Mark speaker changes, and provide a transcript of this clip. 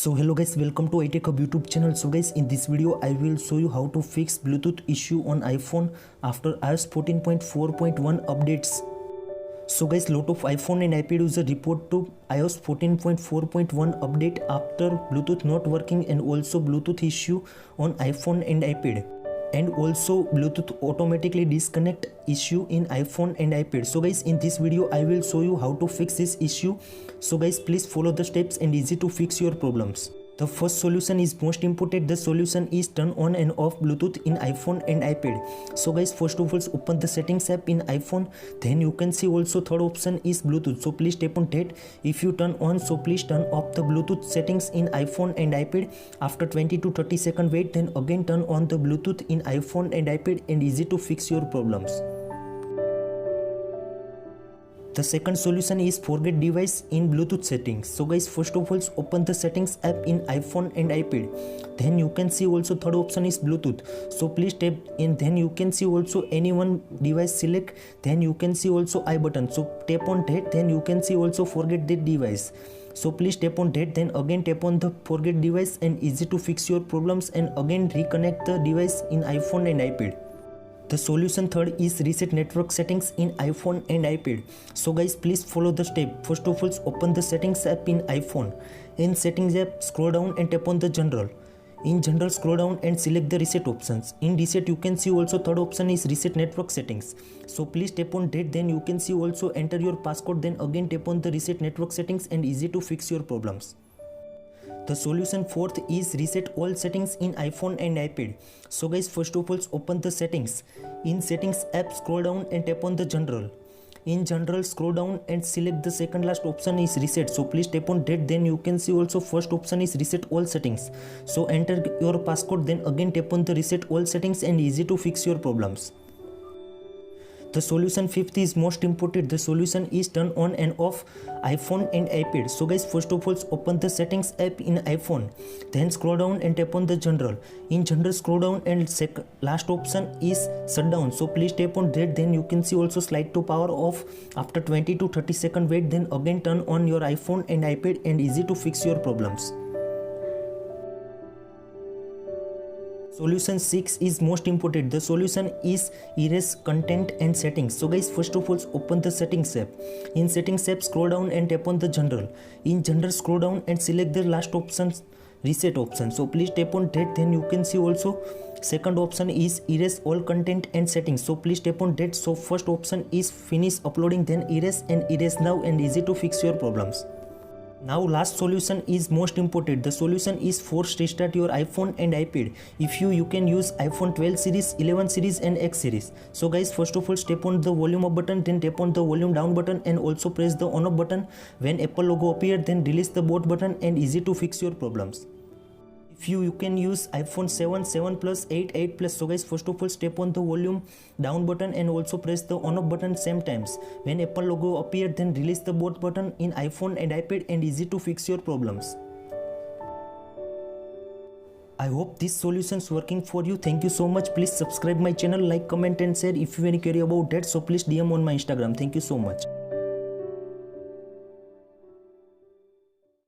Speaker 1: So hello guys, welcome to iTechHub YouTube channel. So guys, in this video I will show you how to fix Bluetooth issue on iPhone after iOS 14.4.1 updates. So guys, lot of iPhone and iPad user report to iOS 14.4.1 update after Bluetooth not working and also Bluetooth issue on iPhone and iPad. And also Bluetooth automatically disconnect issue in iPhone and iPad. So guys, in this video I will show you how to fix this issue. So guys, please follow the steps and easy to fix your problems. The first solution is most important. The solution is turn on and off Bluetooth in iPhone and iPad. So guys, first of all open the settings app in iPhone. Then you can see also third option is Bluetooth. So please tap on that. If you turn on, so please turn off the Bluetooth settings in iPhone and iPad. After 20 to 30 second wait, then again turn on the Bluetooth in iPhone and iPad and easy to fix your problems. The second solution is forget device in Bluetooth settings. So guys, first of all open the settings app in iPhone and iPad. Then you can see also third option is Bluetooth. So please tap in. Then you can see also any one device select. Then you can see also I button. So tap on that. Then you can see also forget that device. So please tap on that. Then again tap on the forget device and easy to fix your problems and again reconnect the device in iPhone and iPad. The solution third is reset network settings in iPhone and iPad. So guys, please follow the step. First of all open the settings app in iPhone. In settings app scroll down and tap on the general. In general scroll down and select the reset options. In reset you can see also third option is reset network settings. So please tap on that. Then you can see also enter your passcode. Then again tap on the reset network settings and easy to fix your problems. The solution fourth is reset all settings in iPhone and iPad. So guys, first of all open the settings. In settings app scroll down and tap on the general. In general scroll down and select the second last option is reset. So please tap on that. Then you can see also first option is reset all settings. So enter your passcode. Then again tap on the reset all settings and easy to fix your problems. The solution fifth is most important. The solution is turn on and off iPhone and iPad. So guys, first of all open the settings app in iPhone. Then scroll down and tap on the general. In general scroll down and last option is shutdown. So please tap on that. Then you can see also slide to power off. After 20 to 30 second wait, then again turn on your iPhone and iPad and easy to fix your problems. Solution 6 is most important. The solution is erase content and settings. So guys, first of all open the settings app. In settings app scroll down and tap on the general. In general scroll down and select the last option reset option. So please tap on that. Then you can see also second option is erase all content and settings. So please tap on that. So first option is finish uploading, then erase and erase now and easy to fix your problems. Now last solution is most important. The solution is force restart your iPhone and iPad. If you can use iPhone 12 series, 11 series and X series. So guys, first of all tap on the volume up button, then tap on the volume down button and also press the on off button. When Apple logo appear, then release the both button and easy to fix your problems. If you can use iPhone 7, 7 Plus, 8, 8 Plus. So guys, first of all tap on the volume down button and also press the on off button same times. When Apple logo appear, then release the both button in iPhone and iPad and easy to fix your problems. I hope this solution is working for you. Thank you so much. Please subscribe my channel, like, comment and share. If you have any query about that, so please DM on my Instagram. Thank you so much.